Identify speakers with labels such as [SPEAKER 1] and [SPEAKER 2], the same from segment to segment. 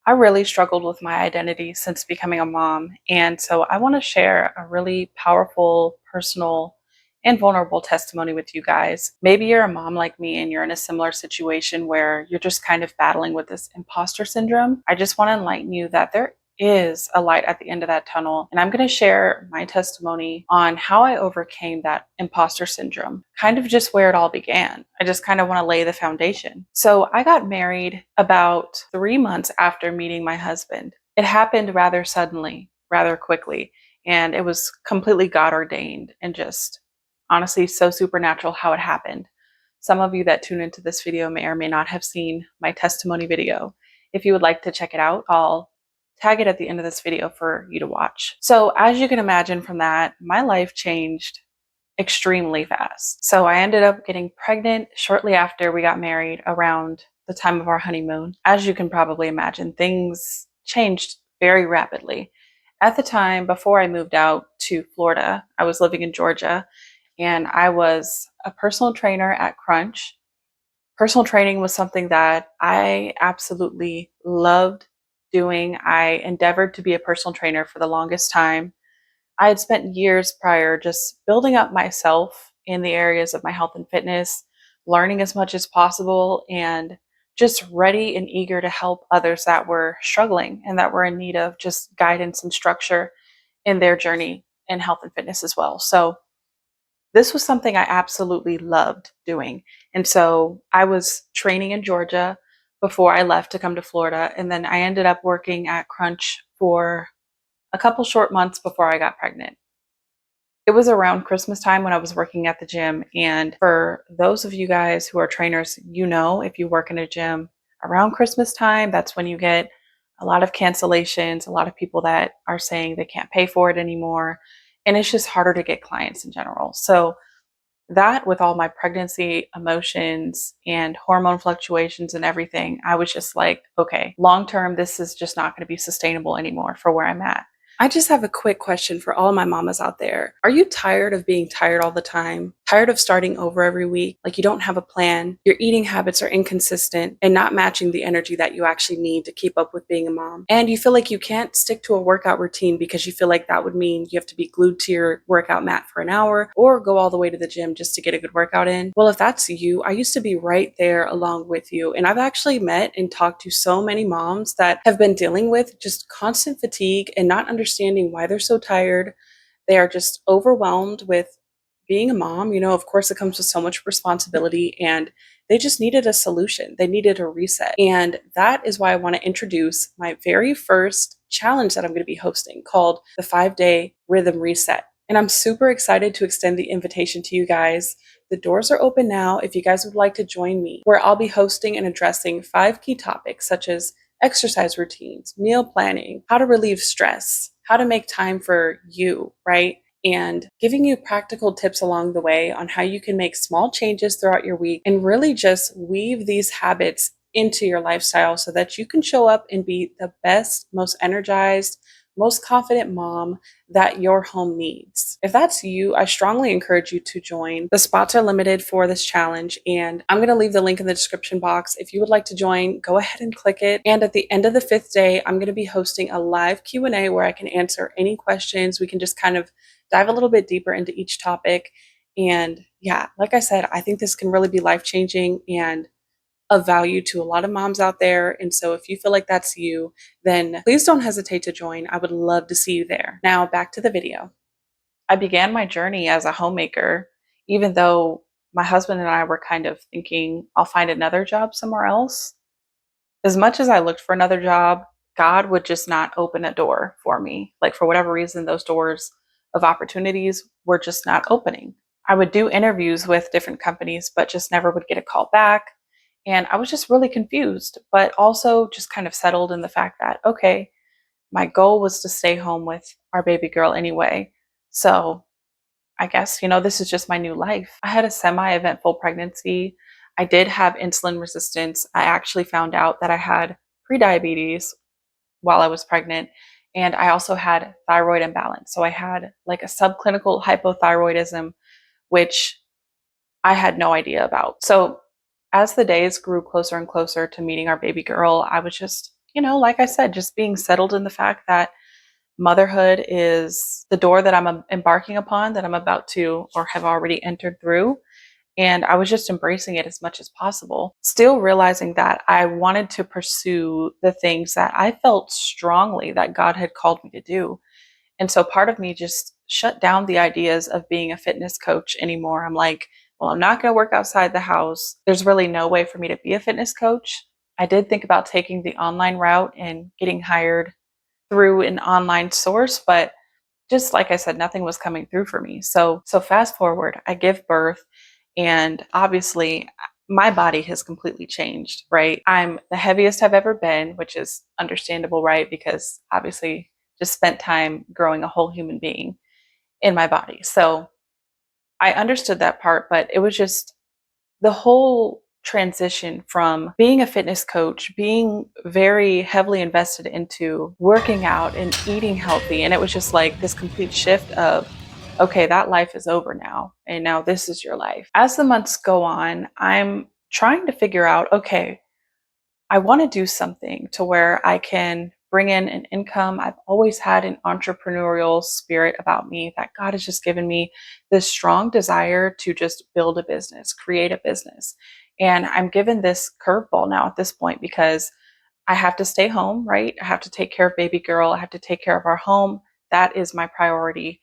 [SPEAKER 1] I really struggled with my identity since becoming a mom. And so I want to share a really powerful, personal, and vulnerable testimony with you guys. Maybe you're a mom like me and you're in a similar situation where you're just kind of battling with this imposter syndrome. I just want to enlighten you that there is a light at the end of that tunnel. And I'm going to share my testimony on how I overcame that imposter syndrome, kind of just where it all began. I just kind of want to lay the foundation. So I got married about 3 months after meeting my husband. It happened rather suddenly, rather quickly, and it was completely God ordained and just honestly so supernatural how it happened. Some of you that tune into this video may or may not have seen my testimony video. If you would like to check it out, I'll tag it at the end of this video for you to watch. So as you can imagine from that, my life changed extremely fast. So I ended up getting pregnant shortly after we got married, around the time of our honeymoon. As you can probably imagine, things changed very rapidly. At the time, before I moved out to Florida, I was living in Georgia, and I was a personal trainer at Crunch. Personal training was something that I absolutely loved doing. I endeavored to be a personal trainer for the longest time. I had spent years prior just building up myself in the areas of my health and fitness, learning as much as possible, and just ready and eager to help others that were struggling and that were in need of just guidance and structure in their journey in health and fitness as well. So this was something I absolutely loved doing. And so I was training in Georgia before I left to come to Florida. And then I ended up working at Crunch for a couple short months before I got pregnant. It was around Christmas time when I was working at the gym. And for those of you guys who are trainers, you know, if you work in a gym around Christmas time, that's when you get a lot of cancellations, a lot of people that are saying they can't pay for it anymore. And it's just harder to get clients in general. So that, with all my pregnancy emotions and hormone fluctuations and everything, I was just like, okay, long term, this is just not going to be sustainable anymore for where I'm at. I just have a quick question for all my mamas out there. Are you tired of being tired all the time? Tired of starting over every week? Like you don't have a plan, your eating habits are inconsistent and not matching the energy that you actually need to keep up with being a mom. And you feel like you can't stick to a workout routine because you feel like that would mean you have to be glued to your workout mat for an hour or go all the way to the gym just to get a good workout in. Well, if that's you, I used to be right there along with you. And I've actually met and talked to so many moms that have been dealing with just constant fatigue and not understanding why they're so tired. They are just overwhelmed with being a mom. You know, of course, it comes with so much responsibility, and they just needed a solution. They needed a reset. And that is why I want to introduce my very first challenge that I'm going to be hosting, called the 5-Day Rhythm Reset. And I'm super excited to extend the invitation to you guys. The doors are open now if you guys would like to join me, where I'll be hosting and addressing 5 key topics such as exercise routines, meal planning, how to relieve stress, how to make time for you, right? And giving you practical tips along the way on how you can make small changes throughout your week and really just weave these habits into your lifestyle so that you can show up and be the best, most energized, most confident mom that your home needs. If that's you, I strongly encourage you to join. The spots are limited for this challenge, and I'm going to leave the link in the description box. If you would like to join, go ahead and click it. And at the end of the 5th day, I'm going to be hosting a live Q&A where I can answer any questions. We can just kind of dive a little bit deeper into each topic. And yeah, like I said, I think this can really be life-changing and of value to a lot of moms out there. And so if you feel like that's you, then please don't hesitate to join. I would love to see you there. Now back to the video. I began my journey as a homemaker, even though my husband and I were kind of thinking I'll find another job somewhere else. As much as I looked for another job, God would just not open a door for me. Like for whatever reason, those doors of opportunities were just not opening. I would do interviews with different companies, but just never would get a call back. And I was just really confused, but also just kind of settled in the fact that, okay, my goal was to stay home with our baby girl anyway. So I guess, this is just my new life. I had a semi-eventful pregnancy. I did have insulin resistance. I actually found out that I had prediabetes while I was pregnant. And I also had thyroid imbalance. So I had like a subclinical hypothyroidism, which I had no idea about. So as the days grew closer and closer to meeting our baby girl, I was just, like I said, just being settled in the fact that motherhood is the door that I'm embarking upon, that I'm about to or have already entered through. And I was just embracing it as much as possible, still realizing that I wanted to pursue the things that I felt strongly that God had called me to do. And so part of me just shut down the ideas of being a fitness coach anymore. I'm like, well, I'm not going to work outside the house. There's really no way for me to be a fitness coach. I did think about taking the online route and getting hired through an online source, but just like I said, nothing was coming through for me. So fast forward, I give birth, and obviously my body has completely changed, right? I'm the heaviest I've ever been, which is understandable, right? Because obviously just spent time growing a whole human being in my body. So I understood that part, but it was just the whole transition from being a fitness coach, being very heavily invested into working out and eating healthy. And it was just like this complete shift of, okay, that life is over now. And now this is your life. As the months go on, I'm trying to figure out, okay, I want to do something to where I can bring in an income. I've always had an entrepreneurial spirit about me that God has just given me this strong desire to just build a business, create a business. And I'm given this curveball now at this point because I have to stay home, right? I have to take care of baby girl. I have to take care of our home. That is my priority.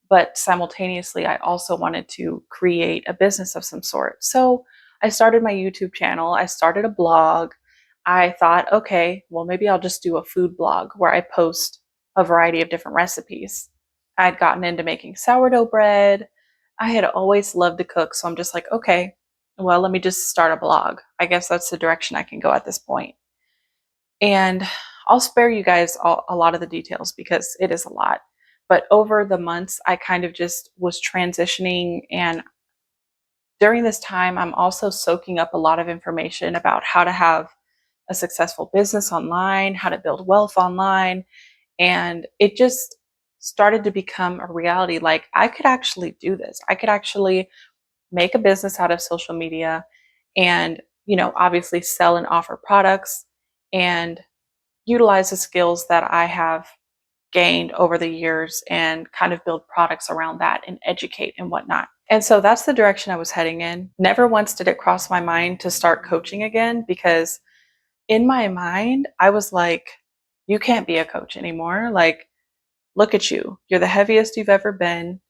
[SPEAKER 1] But simultaneously, I also wanted to create a business of some sort. So I started my YouTube channel. I started a blog. I thought, okay, well, maybe I'll just do a food blog where I post a variety of different recipes. I'd gotten into making sourdough bread. I had always loved to cook. So I'm just like, okay, well, let me just start a blog. I guess that's the direction I can go at this point. And I'll spare you guys a lot of the details because it is a lot. But over the months, I kind of just was transitioning. And during this time, I'm also soaking up a lot of information about how to have a successful business online, how to build wealth online. And it just started to become a reality. Like, I could actually do this. I could actually make a business out of social media and, obviously sell and offer products and utilize the skills that I have gained over the years and kind of build products around that and educate and whatnot. And so that's the direction I was heading in. Never once did it cross my mind to start coaching again because in my mind, I was like, you can't be a coach anymore. Like, look at you. You're the heaviest you've ever been.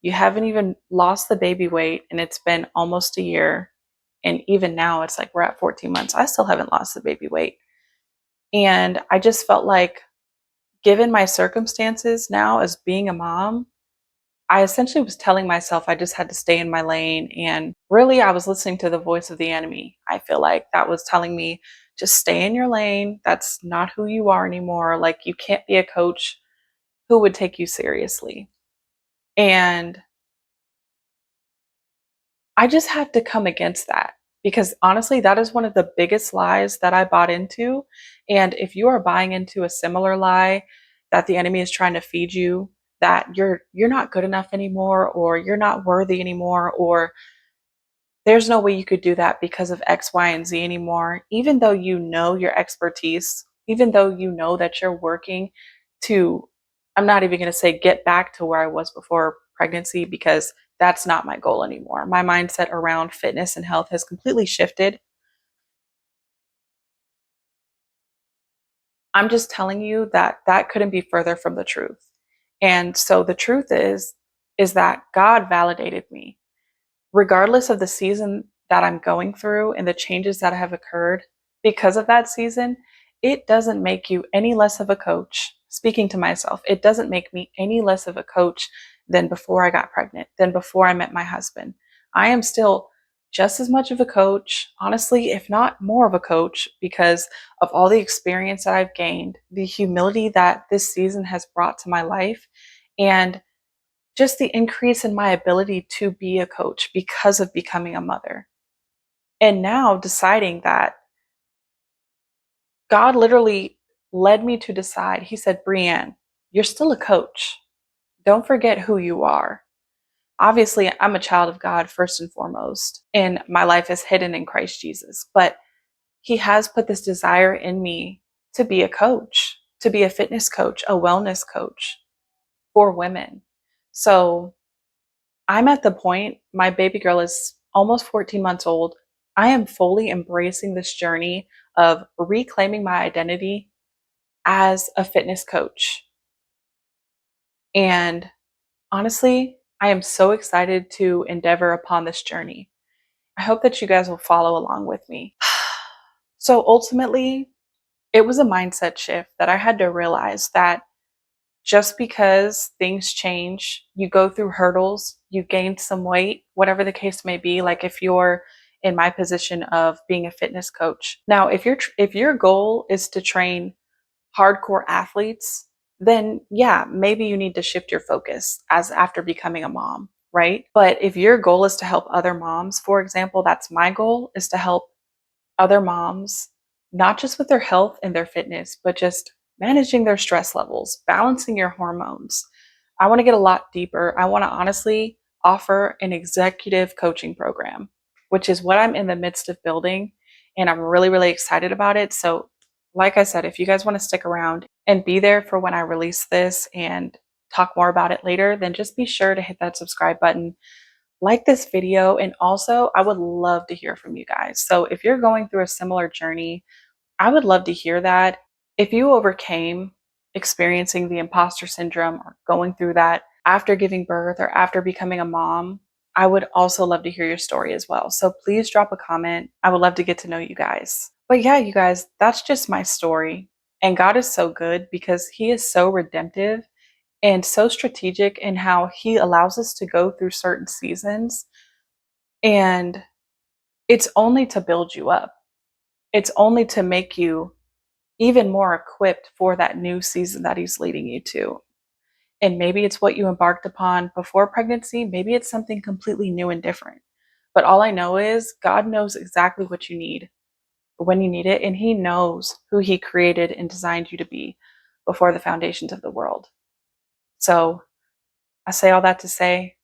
[SPEAKER 1] You haven't even lost the baby weight, and it's been almost a year. And even now, it's like we're at 14 months. I still haven't lost the baby weight. And I just felt like, given my circumstances now as being a mom, I essentially was telling myself I just had to stay in my lane. And really, I was listening to the voice of the enemy. I feel like that was telling me, just stay in your lane. That's not who you are anymore. Like, you can't be a coach who would take you seriously. And I just had to come against that because honestly, that is one of the biggest lies that I bought into. And if you are buying into a similar lie that the enemy is trying to feed you, that you're not good enough anymore, or you're not worthy anymore, or there's no way you could do that because of X, Y, and Z anymore, even though you know your expertise, even though you know that you're working to, I'm not even going to say get back to where I was before pregnancy because that's not my goal anymore. My mindset around fitness and health has completely shifted. I'm just telling you that that couldn't be further from the truth. And so the truth is that God validated me regardless of the season that I'm going through and the changes that have occurred because of that season. It doesn't make you any less of a coach. Speaking to myself, it doesn't make me any less of a coach than before I got pregnant, than before I met my husband. I am still just as much of a coach, honestly, if not more of a coach, because of all the experience that I've gained, the humility that this season has brought to my life, and just the increase in my ability to be a coach because of becoming a mother. And now deciding that God literally led me to decide, He said, Brienne, you're still a coach. Don't forget who you are. Obviously, I'm a child of God first and foremost, and my life is hidden in Christ Jesus. But He has put this desire in me to be a coach, to be a fitness coach, a wellness coach for women. So I'm at the point, my baby girl is almost 14 months old. I am fully embracing this journey of reclaiming my identity as a fitness coach. And honestly, I am so excited to endeavor upon this journey. I hope that you guys will follow along with me. So ultimately, it was a mindset shift that I had to realize that just because things change, you go through hurdles, you gain some weight, whatever the case may be, like if you're in my position of being a fitness coach. Now, if your goal is to train hardcore athletes, then yeah, maybe you need to shift your focus as after becoming a mom, right? But if your goal is to help other moms, for example, that's my goal, is to help other moms, not just with their health and their fitness, but just managing their stress levels, balancing your hormones. I want to get a lot deeper. I want to honestly offer an executive coaching program, which is what I'm in the midst of building. And I'm really, really excited about it. So, like I said, if you guys want to stick around and be there for when I release this and talk more about it later, then just be sure to hit that subscribe button, like this video, and also I would love to hear from you guys. So if you're going through a similar journey, I would love to hear that. If you overcame experiencing the imposter syndrome or going through that after giving birth or after becoming a mom, I would also love to hear your story as well. So please drop a comment. I would love to get to know you guys. But yeah, you guys, that's just my story. And God is so good because He is so redemptive and so strategic in how He allows us to go through certain seasons. And it's only to build you up, it's only to make you even more equipped for that new season that He's leading you to. And maybe it's what you embarked upon before pregnancy, maybe it's something completely new and different. But all I know is God knows exactly what you need when you need it, and He knows who He created and designed you to be before the foundations of the world. So I say all that to say,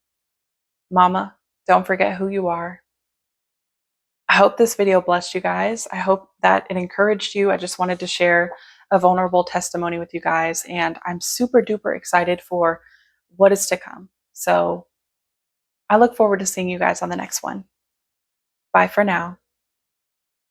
[SPEAKER 1] Mama, don't forget who you are. I hope this video blessed you guys. I hope that it encouraged you. I just wanted to share a vulnerable testimony with you guys, and I'm super duper excited for what is to come. So I look forward to seeing you guys on the next one. Bye for now.